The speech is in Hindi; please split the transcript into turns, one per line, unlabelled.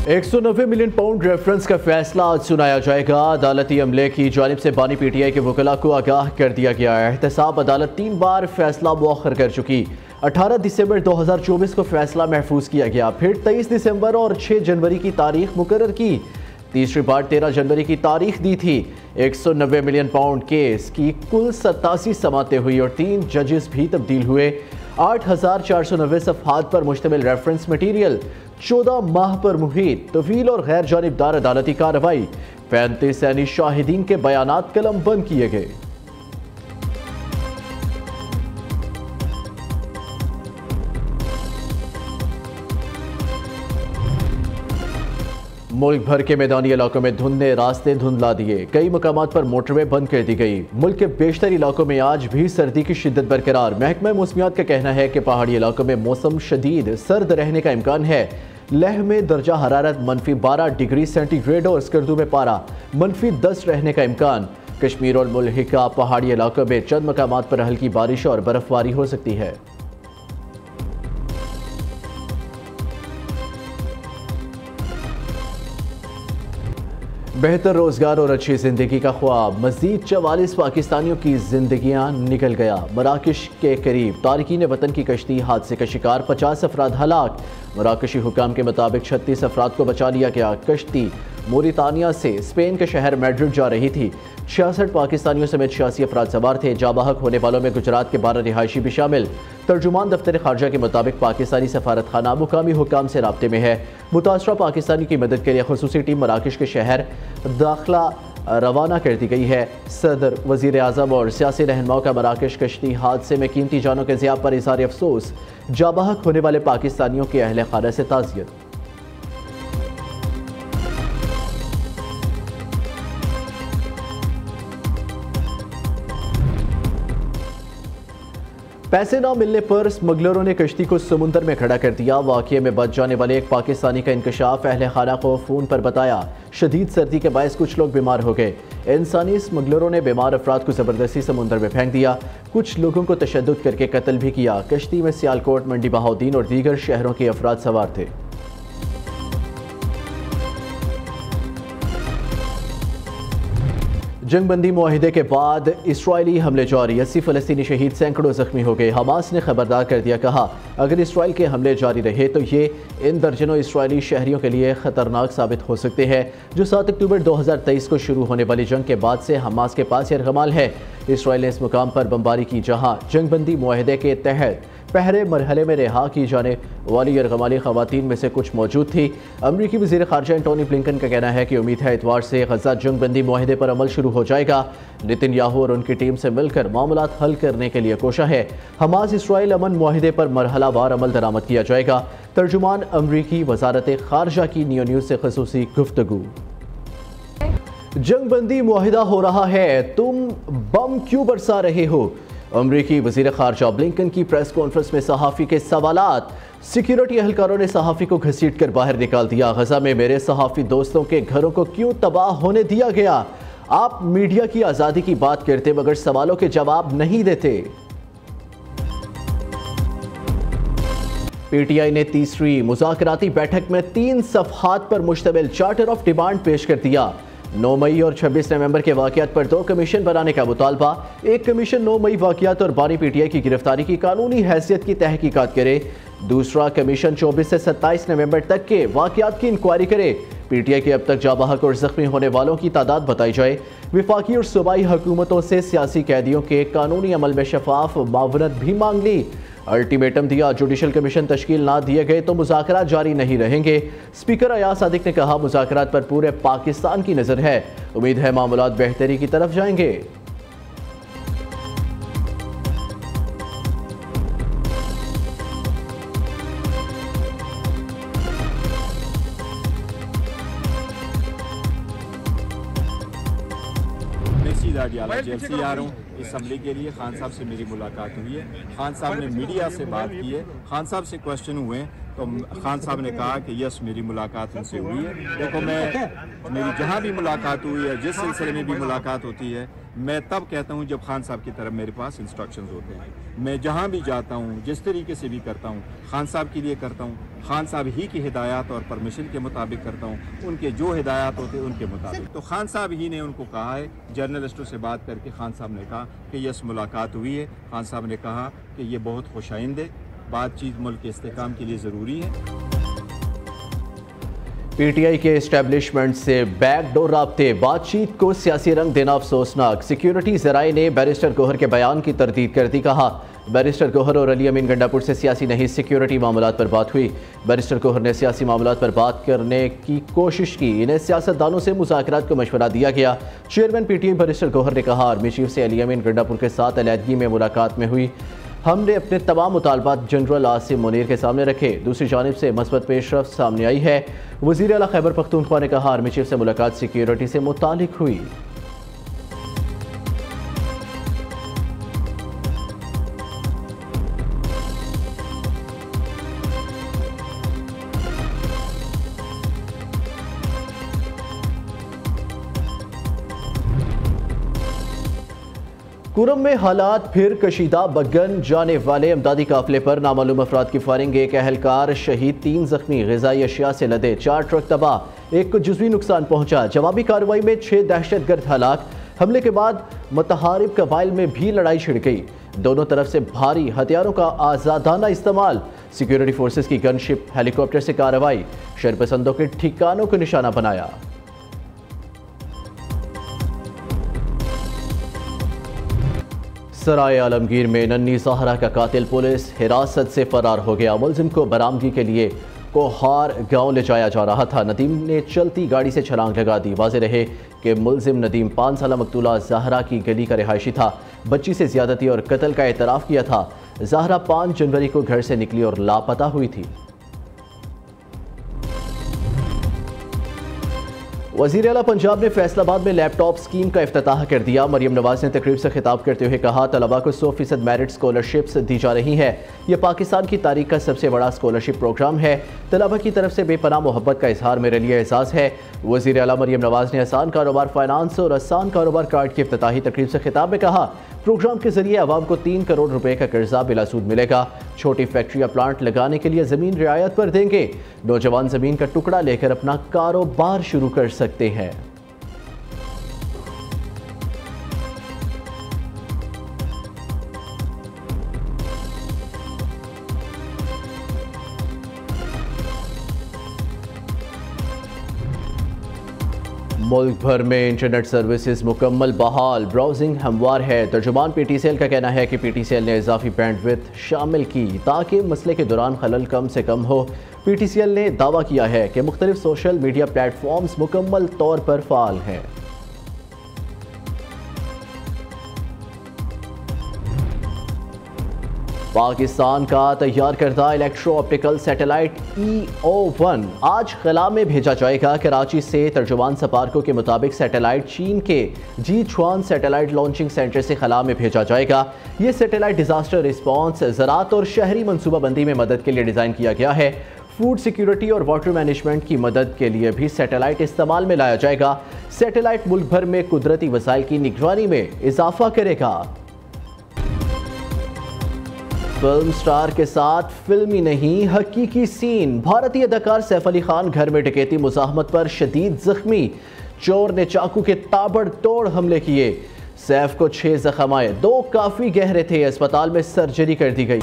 190 मिलियन पाउंड रेफरेंस का फैसला आज सुनाया जाएगा। अदालती अमले की जानिब से बानी पीटीआई के वकला को आगाह कर दिया गया है। एहतसाब अदालत 3 बार फैसला मुअख्खर कर चुकी। 18 दिसंबर 2024 को फैसला महफूज किया गया, फिर 23 दिसंबर और 6 जनवरी की तारीख मुकर्रर की। तीसरी बार 13 जनवरी की तारीख दी थी। 190 मिलियन पाउंड केस की कुल 87 समातें हुई और 3 जजेस भी तब्दील हुए। 8,490 सफ़हात पर मुश्तमिल रेफरेंस मटीरियल, 14 माह पर मुहित तवील और गैर जानिबदार अदालती कार्रवाई, 35 सैनी शाहिदीन के बयानात कलम बंद किए गए। मुल्क भर के मैदानी इलाकों में धुंध ने रास्ते धुंधला दिए। कई मकामात पर मोटरवे बंद कर दी गई। मुल्क के बेशतर इलाकों में आज भी सर्दी की शिद्दत बरकरार। महकमा मौसमियात का कहना है कि पहाड़ी इलाकों में मौसम शदीद सर्द रहने का इम्कान है। लेह में दर्जा हरारत -12 डिग्री सेंटीग्रेड और स्कर्दू में पारा -10 रहने का इम्कान। कश्मीर और मुल्हिका पहाड़ी इलाकों में चंद मकामात पर हल्की बारिश और बर्फबारी हो सकती है। बेहतर रोजगार और अच्छी जिंदगी का ख्वाब, मजीद 44 पाकिस्तानियों की जिंदगियां निकल गया। मराकश के करीब तारकीन वतन की कश्ती हादसे का शिकार, 50 अफराद हलाक। मराकशी हुकाम के मुताबिक 36 अफराद को बचा लिया गया। कश्ती मोरितानिया से स्पेन के शहर मैड्रिड जा रही थी। 66 पाकिस्तानियों समेत 86 अफराद सवार थे। जाबाहक होने वालों में गुजरात के 12 रिहायशी भी शामिल। तर्जुमान दफ्तर खारजा के मुताबिक पाकिस्तानी सफारत खाना मुकामी हुकाम से राब्ते में है। मुतासरा पाकिस्तानी की मदद के लिए खुसूसी टीम मराकश के शहर दाखिला रवाना कर दी गई है। सदर, वजीर आज़म और सियासी रहनुमाओं का मराकश कश्ती हादसे में कीमती जानों के ज़िया पर इज़हार अफसोस। जाबाहक होने वाले पाकिस्तानियों के अहले खाना से ताज़ियत। पैसे न मिलने पर स्मगलरों ने कश्ती को समुंदर में खड़ा कर दिया। वाक़ये में बच जाने वाले एक पाकिस्तानी का इंकशाफ अहले खाना को फ़ोन पर बताया। शदीद सर्दी के बायस कुछ लोग बीमार हो गए। इंसानी स्मगलरों ने बीमार अफराद को ज़बरदस्ती समुंदर में फेंक दिया। कुछ लोगों को तशद्दुद करके कत्ल भी किया। कश्ती में सियालकोट, मंडी बहाउद्दीन और दीगर शहरों के अफराद सवार थे। जंगबंदी मुआहिदे के बाद इसराइली हमले जारी, 80 फ़लस्तीनी शहीद, सैकड़ों जख्मी हो गए। हमास ने खबरदार कर दिया, कहा अगर इसराइल के हमले जारी रहे तो ये इन दर्जनों इसराइली शहरियों के लिए ख़तरनाक साबित हो सकते हैं, जो 7 अक्टूबर 2023 को शुरू होने वाली जंग के बाद से हमास के पास यरगमाल है। इसराइल ने इस मुकाम पर बमबारी की जहाँ जंगबंदी मुआहिदे के तहत पहले मरहले में रिहा की जाने वाली यरगमाली ख़वातीन में से कुछ मौजूद थी। अमरीकी वज़ीर ख़ारजा एंटोनी ब्लिंकन का कहना है कि उम्मीद है इतवार से गज़ा जंगबंदी मुआहिदे पर अमल शुरू हो जाएगा। नेतन्याहू और उनकी टीम से मिलकर मामलात हल करने के लिए कोशा है। हमास इसराइल अमन मुआहिदे पर मरहलावार अमल दरामद किया जाएगा। तर्जुमान अमरीकी वज़ारत ख़ारजा की नियो न्यूज़ से ख़ुसूसी गुफ्तगू। जंगबंदी मुआहिदा हो रहा है, तुम बम क्यों बरसा रहे हो? अमरीकी वज़ीर ख़ारजा ब्लिंकन की प्रेस कॉन्फ्रेंस में सहाफ़ी के सवालात। सिक्योरिटी एहलकारों ने सहाफ़ी को घसीट कर बाहर निकाल दिया। गज़ा में मेरे सहाफ़ी दोस्तों के घरों को क्यों तबाह होने दिया गया? आप मीडिया की आज़ादी की बात करते मगर सवालों के जवाब नहीं देते। पीटीआई ने तीसरी मुज़ाकराती बैठक में 3 सफ़हात पर मुश्तमिल चार्टर ऑफ डिमांड पेश कर दिया। 9 मई और 26 नवंबर के वाक़यात पर 2 कमीशन बनाने का मुतालबा। एक कमीशन 9 मई वाक़यात और बानी पीटीआई की गिरफ्तारी की कानूनी हैसियत की तहकीकात करे। दूसरा कमीशन 24 से 27 नवंबर तक के वाक़यात की इंक्वायरी करे। पीटीआई के अब तक जाबाहक और जख्मी होने वालों की तादाद बताई जाए। विफाकी और सूबाई हुकूमतों से सियासी कैदियों के कानूनी अमल में शफाफ मावनत भी मांग ली। अल्टीमेटम दिया, जुडिशल कमीशन तश्कील ना दिए गए तो मुज़ाकरात जारी नहीं रहेंगे। स्पीकर अयाज सादिक ने कहा मुज़ाकरात पर पूरे पाकिस्तान की नज़र है, उम्मीद है मामलात बेहतरी की तरफ जाएंगे।
जेल से आ रहा हूँ इस असम्बली के लिए। खान साहब से मेरी मुलाकात हुई है। खान साहब ने मीडिया से बात की है। खान साहब से क्वेश्चन हुए तो खान साहब ने कहा कि यस मेरी मुलाकात उनसे हुई है। देखो मेरी जहाँ भी मुलाकात हुई है, जिस सिलसिले में भी मुलाकात होती है, मैं तब कहता हूँ जब खान साहब की तरफ मेरे पास इंस्ट्रक्शंस होते हैं। मैं जहाँ भी जाता हूँ, जिस तरीके से भी करता हूँ, खान साहब के लिए करता हूँ, खान साहब ही की हिदायत और परमिशन के मुताबिक करता हूँ, उनके जो हिदायत होते हैं उनके मुताबिक। तो खान साहब ही ने उनको कहा है, जर्नलिस्टों से बात करके खान साहब ने कहा कि यस मुलाकात हुई है। खान साहब ने कहा कि ये बहुत खुशाइंद है, बातचीत मुल्क के इस्तेकाम के लिए ज़रूरी है।
पीटीआई के इस्टेब्लिशमेंट से बैकडोर राब्ते, बातचीत को सियासी रंग देना अफसोसनाक। सिक्योरिटी ज़राए ने बैरिस्टर गौहर के बयान की तरदीद कर दी। कहा, बैरिस्टर गौहर और अली अमीन गंडापुर से सियासी नहीं, सिक्योरिटी मामलात पर बात हुई। बैरिस्टर गौहर ने सियासी मामलात पर बात करने की कोशिश की, इन्हें सियासतदानों से मुज़ाकरात को मशवरा दिया गया। चेयरमैन पीटीआई बैरिस्टर गौहर ने कहा, आर्मी चीफ से अली अमीन गंडापुर के साथ अलहदगी में मुलाकात में हुई। हमने अपने तमाम मुतालबात जनरल आसिम मुनीर के सामने रखे। दूसरी जानिब से मस्बत पेशरफ्त सामने आई है। वज़ीर आला खैबर पख्तूनख्वा ने कहा, आर्मी चीफ से मुलाकात सिक्योरिटी से मुतालिक हुई। कुरम में हालात फिर कशीदा, बगन जाने वाले अमदादी काफिले पर नामालूम अफराद की फायरिंग, एक अहलकार शहीद, 3 जख्मी, ग़िज़ाई अशिया से लदे, 4 ट्रक तबाह, 1 को जुज़वी नुकसान पहुंचा। जवाबी कार्रवाई में 6 दहशतगर्द हलाक। हमले के बाद मुतहारिब कबाइल में भी लड़ाई छिड़ गई। दोनों तरफ से भारी हथियारों का आज़ादाना इस्तेमाल। सिक्योरिटी फोर्सेस की गनशिप, हेलीकॉप्टर से कार्रवाई, शरपसंदों के ठिकानों को निशाना बनाया। सराय आलमगीर में नन्ही ज़हरा का कातिल पुलिस हिरासत से फरार हो गया। मुलजिम को बरामदगी के लिए कोहार गांव ले जाया जा रहा था। नदीम ने चलती गाड़ी से छलांग लगा दी। वाज़ेह रहे कि मुलजिम नदीम 5 साला मकतूला ज़हरा की गली का रिहायशी था। बच्ची से ज़्यादती और कत्ल का एतराफ़ किया था। ज़हरा 5 जनवरी को घर से निकली और लापता हुई थी। वज़ीर आला पंजाब ने फैसलाबाद में लैपटॉप स्कीम का इफ्तिताह कर दिया। मरियम नवाज ने तकरीब से खिताब करते हुए कहा, तलबा को 100% मेरिट स्कॉलरशिप्स दी जा रही हैं। यह पाकिस्तान की तारीख का सबसे बड़ा स्कॉलरशिप प्रोग्राम है। तलबा की तरफ से बेपनाह मोहब्बत का इजहार मेरे लिए एहसास है। वज़ीर आला मरियम नवाज ने आसान कारोबार फाइनेंस और आसान कारोबार कार्ड की इफ्तिताही तकरीब से खिताब में कहा, प्रोग्राम के जरिए आवाम को 3 करोड़ रुपए का कर्जा बिला सूद मिलेगा। छोटी फैक्ट्री या प्लांट लगाने के लिए ज़मीन रियायत पर देंगे। नौजवान ज़मीन का टुकड़ा लेकर अपना कारोबार शुरू कर सकते हैं। मुल्क भर में इंटरनेट सर्विसेज मुकम्मल बहाल, ब्राउजिंग हमवार है। तर्जुमान PTCL का कहना है कि PTCL ने इजाफी बैंडविड्थ शामिल की ताकि मसले के दौरान खलल कम से कम हो। PTCL ने दावा किया है कि मुख्तलिफ सोशल मीडिया प्लेटफॉर्म्स मुकम्मल तौर पर फाल हैं। पाकिस्तान का तैयार करदा इलेक्ट्रो ऑप्टिकल सैटेलाइट EO1 आज खला में भेजा जाएगा। कराची से तर्जुमान सपारको के मुताबिक सैटेलाइट चीन के जीचुआन सैटेलाइट लॉन्चिंग सेंटर से खला में भेजा जाएगा। ये सैटेलाइट डिजास्टर रिस्पॉन्स, ज़राअत और शहरी मनसूबाबंदी में मदद के लिए डिज़ाइन किया गया है। फूड सिक्योरिटी और वाटर मैनेजमेंट की मदद के लिए भी सैटेलाइट इस्तेमाल में लाया जाएगा। सैटेलाइट मुल्क भर में कुदरती वसाइल की निगरानी में इजाफा करेगा। फिल्म स्टार के साथ फिल्मी नहीं हकीकी सीन। भारतीय अदाकार सैफ अली खान घर में डकैती मुज़ाहमत पर शदीद जख्मी। चोर ने चाकू के ताबड़तोड़ हमले किए। सैफ को 6 जख्म आए, 2 काफी गहरे थे। अस्पताल में सर्जरी कर दी गई।